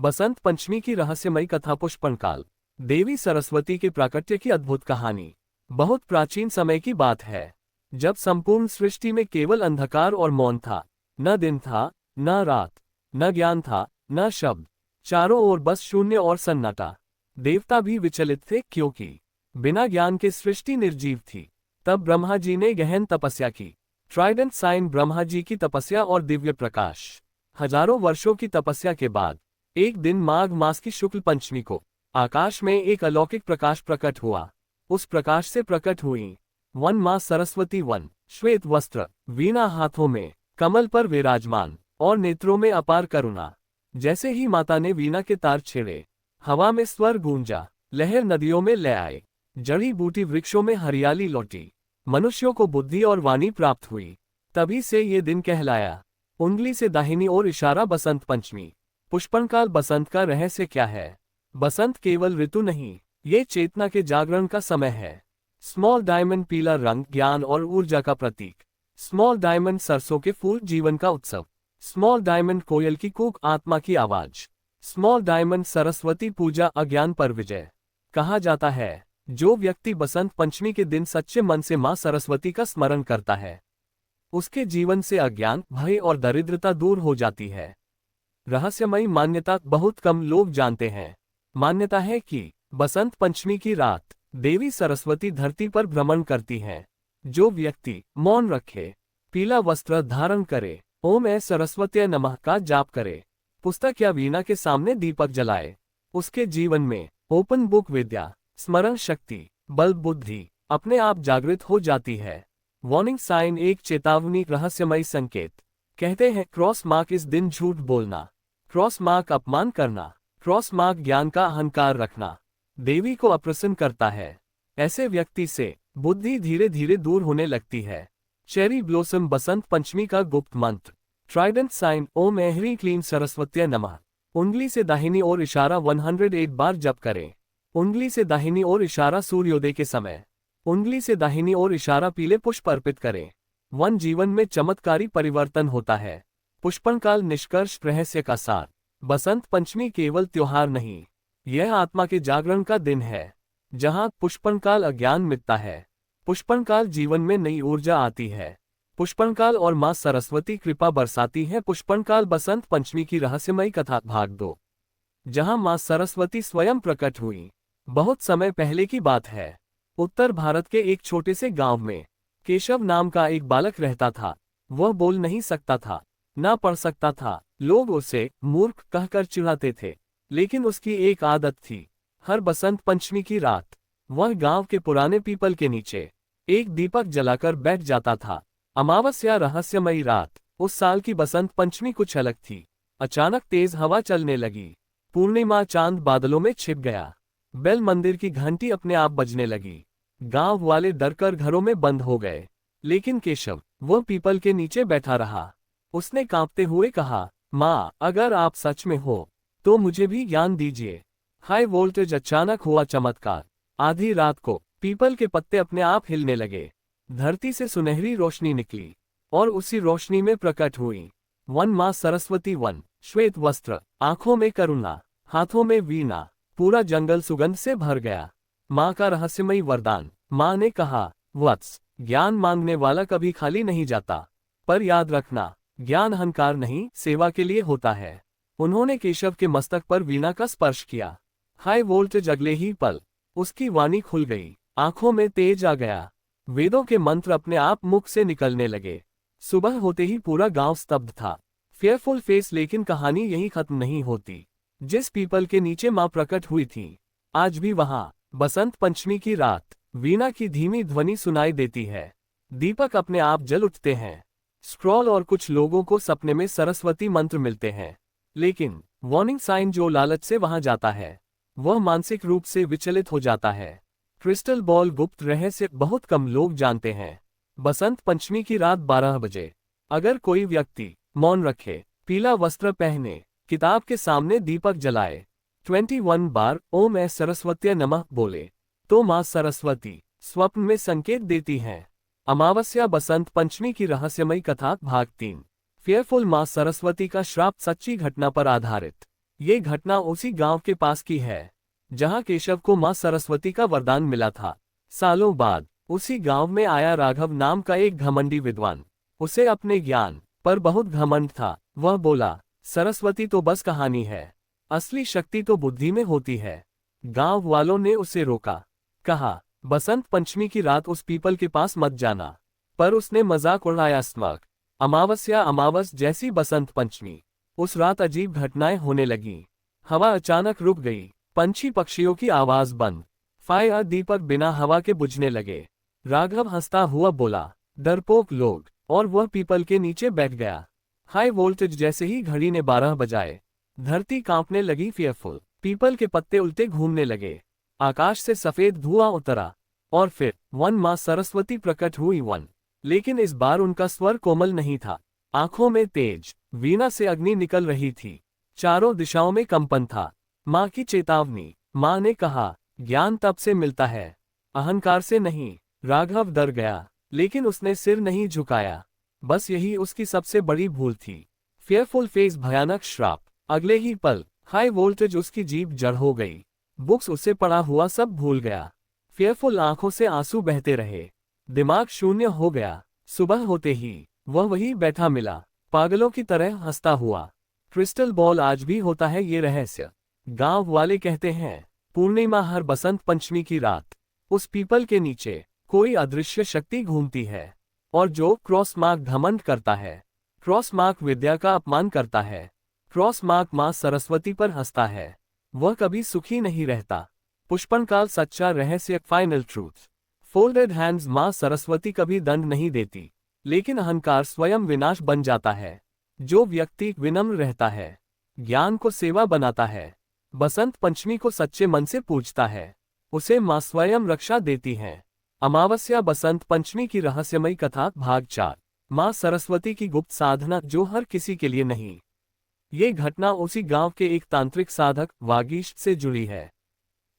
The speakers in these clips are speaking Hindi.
बसंत पंचमी की रहस्यमयी कथा पुष्पनकाल। देवी सरस्वती के प्राकट्य की अद्भुत कहानी बहुत प्राचीन समय की बात है, जब संपूर्ण सृष्टि में केवल अंधकार और मौन था। न दिन था, न रात, न ज्ञान था, न शब्द। चारों ओर बस शून्य और सन्नाटा। देवता भी विचलित थे, क्योंकि बिना ज्ञान के सृष्टि निर्जीव थी। तब ब्रह्मा जी ने गहन तपस्या की। ट्राइडेंट साइन ब्रह्मा जी की तपस्या और दिव्य प्रकाश। हजारों वर्षों की तपस्या के बाद एक दिन माघ मास की शुक्ल पंचमी को आकाश में एक अलौकिक प्रकाश प्रकट हुआ। उस प्रकाश से प्रकट हुई वन मां सरस्वती, वन श्वेत वस्त्र, वीणा हाथों में, कमल पर विराजमान और नेत्रों में अपार करुणा। जैसे ही माता ने वीणा के तार छेड़े, हवा में स्वर गूंजा, लहर नदियों में लय आए, जड़ी बूटी वृक्षों में हरियाली लौटी, मनुष्यों को बुद्धि और वाणी प्राप्त हुई। तभी से ये दिन कहलाया। उंगली से दाहिनी ओर इशारा, बसंत पंचमी। पुष्पनकाल बसंत का रहस्य क्या है? बसंत केवल ऋतु नहीं, ये चेतना के जागरण का समय है। स्मॉल डायमंड पीला रंग ज्ञान और ऊर्जा का प्रतीक। स्मॉल डायमंड सरसों के फूल जीवन का उत्सव। स्मॉल डायमंड कोयल की कूक आत्मा की आवाज। स्मॉल डायमंड सरस्वती पूजा अज्ञान पर विजय। कहा जाता है, जो व्यक्ति बसंत पंचमी के दिन सच्चे मन से मां सरस्वती का स्मरण करता है, उसके जीवन से अज्ञान, भय और दरिद्रता दूर हो जाती है। रहस्यमयी मान्यता बहुत कम लोग जानते हैं। मान्यता है कि बसंत पंचमी की रात देवी सरस्वती धरती पर भ्रमण करती हैं। जो व्यक्ति मौन रखे, पीला वस्त्र धारण करे, ओम ऐ सरस्वत्यै नमः का जाप करे, पुस्तक या वीणा के सामने दीपक जलाए, उसके जीवन में ओपन बुक विद्या, स्मरण शक्ति, बल बुद्धि अपने आप जागृत हो जाती है। वार्निंग साइन एक चेतावनी, रहस्यमयी संकेत। कहते हैं क्रॉस मार्क इस दिन झूठ बोलना, क्रॉस मार्क अपमान करना, क्रॉस मार्क ज्ञान का अहंकार रखना, देवी को अप्रसन्न करता है। ऐसे व्यक्ति से बुद्धि धीरे धीरे दूर होने लगती है। चेरी ब्लॉसम बसंत पंचमी का गुप्त मंत्र। ट्राइडेंट साइन, ओम ऐ क्लीं सरस्वत्यै नमः। उंगली से दाहिनी ओर इशारा 108 बार जप करें। उंगली से दाहिनी ओर इशारा सूर्योदय के समय। उंगली से दाहिनी ओर इशारा पीले पुष्प अर्पित करें। वन जीवन में चमत्कारी परिवर्तन होता है। पुष्पनकाल निष्कर्ष, रहस्य का सार। बसंत पंचमी केवल त्योहार नहीं, यह आत्मा के जागरण का दिन है। जहां पुष्पनकाल अज्ञान मिटता है, पुष्पनकाल जीवन में नई ऊर्जा आती है। पुष्पनकाल और मां सरस्वती कृपा बरसाती है। पुष्पनकाल बसंत पंचमी की रहस्यमयी कथा भाग 2, जहां मां सरस्वती स्वयं प्रकट हुई। बहुत समय पहले की बात है। उत्तर भारत के एक छोटे से गांव में केशव नाम का एक बालक रहता था। वह बोल नहीं सकता था, ना पढ़ सकता था। लोग उसे मूर्ख कहकर चिढ़ाते थे, लेकिन उसकी एक आदत थी। हर बसंत पंचमी की रात वह गांव के पुराने पीपल के नीचे एक दीपक जलाकर बैठ जाता था। अमावस्या रहस्यमयी रात। उस साल की बसंत पंचमी कुछ अलग थी। अचानक तेज हवा चलने लगी। पूर्णिमा चांद बादलों में छिप गया। बेल मंदिर की घंटी अपने आप बजने लगी। गांव वाले डरकर घरों में बंद हो गए, लेकिन केशव वह पीपल के नीचे बैठा रहा। उसने कांपते हुए कहा, माँ, अगर आप सच में हो तो मुझे भी ज्ञान दीजिए। हाई वोल्टेज अचानक हुआ चमत्कार। आधी रात को पीपल के पत्ते अपने आप हिलने लगे। धरती से सुनहरी रोशनी निकली और उसी रोशनी में प्रकट हुई वन मां सरस्वती, वन श्वेत वस्त्र, आंखों में करुणा, हाथों में वीणा। पूरा जंगल सुगंध से भर गया। मां का रहस्यमयी वरदान। मां ने कहा, वत्स, ज्ञान मांगने वाला कभी खाली नहीं जाता, पर याद रखना, ज्ञान अहंकार नहीं, सेवा के लिए होता है। उन्होंने केशव के मस्तक पर वीणा का स्पर्श किया। हाई वोल्टेज अगले ही पल उसकी वाणी खुल गई, आंखों में तेज आ गया। वेदों के मंत्र अपने आप मुख से निकलने लगे। सुबह होते ही पूरा गांव स्तब्ध था। Fearful face. लेकिन कहानी यही खत्म नहीं होती। जिस पीपल के नीचे मां प्रकट हुई थी, आज भी वहां बसंत पंचमी की रात वीणा की धीमी ध्वनि सुनाई देती है। दीपक अपने आप जल उठते हैं। स्क्रॉल और कुछ लोगों को सपने में सरस्वती मंत्र मिलते हैं। लेकिन वार्निंग साइन, जो लालच से वहां जाता है वह मानसिक रूप से विचलित हो जाता है। क्रिस्टल बॉल गुप्त रहस्य बहुत कम लोग जानते हैं। बसंत पंचमी की रात 12 बजे अगर कोई व्यक्ति मौन रखे, पीला वस्त्र पहने, किताब के सामने दीपक जलाए, 21 बार ओम ऐ सरस्वत्यै नमः बोले, तो मां सरस्वती स्वप्न में संकेत देती हैं। अमावस्या बसंत पंचमी की रहस्यमयी कथा भाग 3। फेयरफुल मां सरस्वती का श्राप, सच्ची घटना पर आधारित। ये घटना उसी गांव के पास की है जहां केशव को मां सरस्वती का वरदान मिला था। सालों बाद उसी गांव में आया राघव नाम का एक घमंडी विद्वान। उसे अपने ज्ञान पर बहुत घमंड था। वह बोला, सरस्वती तो बस कहानी है, असली शक्ति तो बुद्धि में होती है। गांव वालों ने उसे रोका, कहा, बसंत पंचमी की रात उस पीपल के पास मत जाना। पर उसने मजाक उड़ाया। स्मक अमावस्या अमावस जैसी बसंत पंचमी। उस रात अजीब घटनाएं होने लगीं। हवा अचानक रुक गई, पंछी पक्षियों की आवाज बंद, फायर दीपक बिना हवा के बुझने लगे। राघव हंसता हुआ बोला, डरपोक लोग, और वह पीपल के नीचे बैठ गया। हाई वोल्टेज जैसे ही घड़ी ने 12 बजाए, धरती कांपने लगी। फियरफुल पीपल के पत्ते उल्टे घूमने लगे, आकाश से सफेद धुआं उतरा, और फिर वन मां सरस्वती प्रकट हुई। लेकिन इस बार उनका स्वर कोमल नहीं था, आंखों में तेज वीणा से अग्नि निकल रही थी। चारों दिशाओं में कंपन था। मां की चेतावनी। मां ने कहा, ज्ञान तप से मिलता है, अहंकार से नहीं। राघव डर गया, लेकिन उसने सिर नहीं झुकाया। बस यही उसकी सबसे बड़ी भूल थी। फेयरफुल फेस भयानक श्राप। अगले ही पल हाई वोल्टेज उसकी जीभ जड़ हो गई। बुक्स उसे पढ़ा हुआ सब भूल गया। फेयरफुल आंखों से आंसू बहते रहे, दिमाग शून्य हो गया। सुबह होते ही वह वही बैठा मिला, पागलों की तरह हंसता हुआ। क्रिस्टल बॉल आज भी होता है ये रहस्य। गांव वाले कहते हैं, पूर्णिमा हर बसंत पंचमी की रात उस पीपल के नीचे कोई अदृश्य शक्ति घूमती है, और जो क्रॉस मार्क घमंड करता है, क्रॉस मार्क विद्या का अपमान करता है, क्रॉस मार्क मां सरस्वती पर हंसता है, वह कभी सुखी नहीं रहता। पुष्पनकाल सच्चा रहस्य। Final truth. Folded hands. मां सरस्वती कभी दंड नहीं देती, लेकिन अहंकार स्वयं विनाश बन जाता है। जो व्यक्ति विनम्र रहता है, ज्ञान को सेवा बनाता है, बसंत पंचमी को सच्चे मन से पूजता है, उसे मां स्वयं रक्षा देती है। अमावस्या बसंत पंचमी की रहस्यमयी कथा भाग 4। मां सरस्वती की गुप्त साधना जो हर किसी के लिए नहीं। ये घटना उसी गांव के एक तांत्रिक साधक वागीश से जुड़ी है,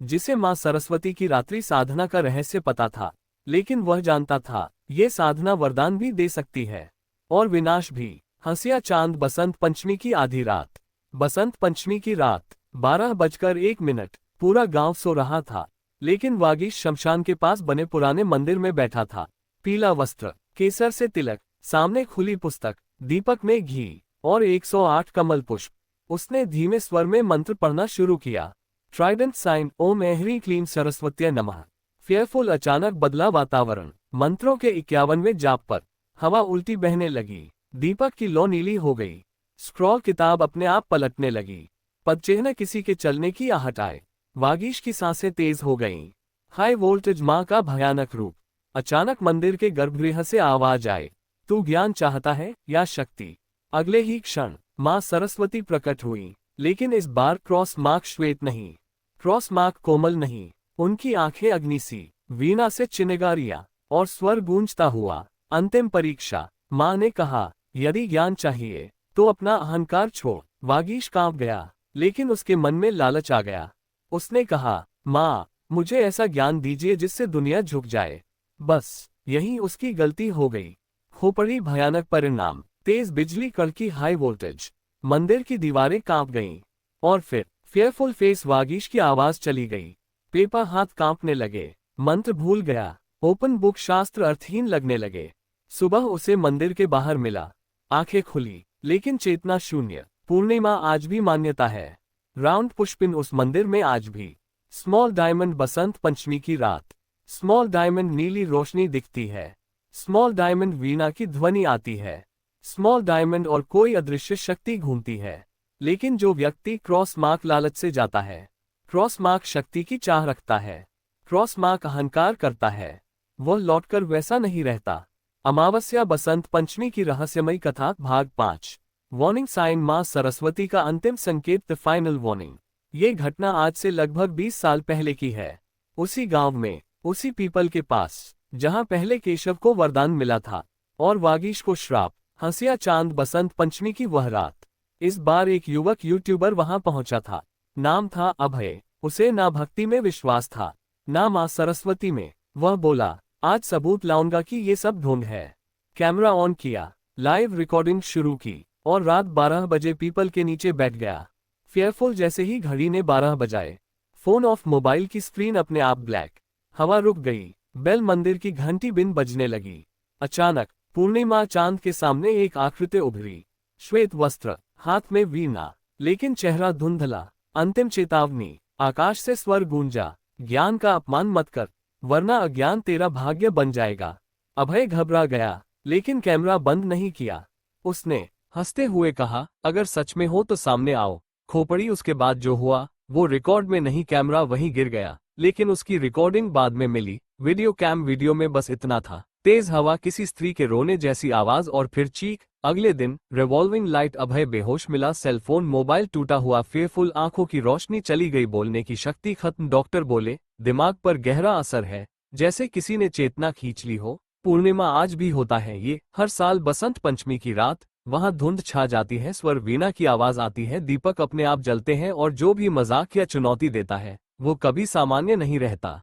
जिसे मां सरस्वती की रात्रि साधना का रहस्य पता था। लेकिन वह जानता था, ये साधना वरदान भी दे सकती है और विनाश भी। हंसिया चांद। बसंत पंचमी की आधी रात। बसंत पंचमी की रात 12:01। पूरा गांव सो रहा था, लेकिन वागीश शमशान के पास बने पुराने मंदिर में बैठा था। पीला वस्त्र, केसर से तिलक, सामने खुली पुस्तक, दीपक में घी और 108 कमल पुष्प। उसने धीमे स्वर में मंत्र पढ़ना शुरू किया। Trident sign. ओम ऐह्रीं क्लीं सरस्वत्यै नमः। फेयरफुल। अचानक बदला वातावरण। मंत्रों के 51वें जाप पर हवा उल्टी बहने लगी, दीपक की लौ नीली हो गई, स्क्रॉल किताब अपने आप पलटने लगी, पदचिह्न किसी के चलने की आहट आए। वागीश की सांसें तेज हो गईं। High voltage. मां का भयानक रूप। अचानक मंदिर के गर्भगृह से आवाज आए, तू ज्ञान चाहता है या शक्ति? अगले ही क्षण मां सरस्वती प्रकट हुई, लेकिन इस बार क्रॉस मार्क श्वेत नहीं, क्रॉस मार्क कोमल नहीं। उनकी आंखें अग्नि सी, वीणा से चिनगारियां और स्वर गूंजता हुआ। अंतिम परीक्षा। मां ने कहा, यदि ज्ञान चाहिए तो अपना अहंकार छोड़। वागीश कांप गया, लेकिन उसके मन में लालच आ गया। उसने कहा, मां, मुझे ऐसा ज्ञान दीजिए जिससे दुनिया झुक जाए। बस यही उसकी गलती हो गई। खोपड़ी। भयानक परिणाम। तेज बिजली कड़की। High voltage. मंदिर की दीवारें कांप गईं, और फिर फेयरफुल फेस वागीश की आवाज चली गई। पेपर हाथ कांपने लगे, मंत्र भूल गया। ओपन बुक शास्त्र अर्थहीन लगने लगे। सुबह उसे मंदिर के बाहर मिला, आंखें खुली लेकिन चेतना शून्य। पूर्णिमा आज भी मान्यता है। राउंड पुष्पिन। उस मंदिर में आज भी स्मॉल डायमंड। बसंत पंचमी की रात। स्मॉल डायमंड नीली रोशनी दिखती है, स्मॉल डायमंड वीणा की ध्वनि आती है, स्मॉल डायमंड और कोई अदृश्य शक्ति घूमती है। लेकिन जो व्यक्ति क्रॉस मार्क लालच से जाता है, क्रॉस मार्क शक्ति की चाह रखता है, क्रॉस मार्क अहंकार करता है, वह लौटकर वैसा नहीं रहता। अमावस्या बसंत पंचमी की रहस्यमयी कथा भाग 5। Warning sign. मां सरस्वती का अंतिम संकेत। The final warning. ये घटना आज से लगभग 20 साल पहले की है। उसी गांव में, उसी पीपल के पास, जहां पहले केशव को वरदान मिला था और वागीश को श्राप। हंसिया चांद। बसंत पंचमी की वह रात। इस बार एक युवक यूट्यूबर वहां पहुंचा था। नाम था अभय। उसे ना भक्ति में विश्वास था, ना मां सरस्वती में। वह बोला, आज सबूत लाऊंगा कि ये सब ढोंग है। कैमरा ऑन किया, लाइव रिकॉर्डिंग शुरू की और रात 12 बजे पीपल के नीचे बैठ गया। फेयरफुल जैसे ही घड़ी ने 12 बजाए, फोन ऑफ, मोबाइल की स्क्रीन अपने आप ब्लैक। हवा रुक गई, बेल मंदिर की घंटी बिन बजने लगी। अचानक पूर्णिमा चांद के सामने एक आकृति उभरी, श्वेत वस्त्र, हाथ में वीणा, लेकिन चेहरा धुंधला। अंतिम चेतावनी, आकाश से स्वर गूंजा, ज्ञान का अपमान मत कर, वरना अज्ञान तेरा भाग्य बन जाएगा। अभय घबरा गया, लेकिन कैमरा बंद नहीं किया। उसने हंसते हुए कहा, अगर सच में हो तो सामने आओ। खोपड़ी। उसके बाद जो हुआ वो रिकॉर्ड में नहीं, कैमरा वहीं गिर गया, लेकिन उसकी रिकॉर्डिंग बाद में मिली। वीडियो में बस इतना था, तेज हवा, किसी स्त्री के रोने जैसी आवाज और फिर चीख। अगले दिन रिवॉल्विंग लाइट, अभय बेहोश मिला, सेलफोन मोबाइल टूटा हुआ, फेयरफुल आंखों की रोशनी चली गई, बोलने की शक्ति खत्म। डॉक्टर बोले दिमाग पर गहरा असर है, जैसे किसी ने चेतना खींच ली हो। पूर्णिमा आज भी होता है ये, हर साल बसंत पंचमी की रात। वहां धुंध छा जाती है, स्वर वीणा की आवाज आती है, दीपक अपने आप जलते हैं और जो भी मजाक या चुनौती देता है वो कभी सामान्य नहीं रहता।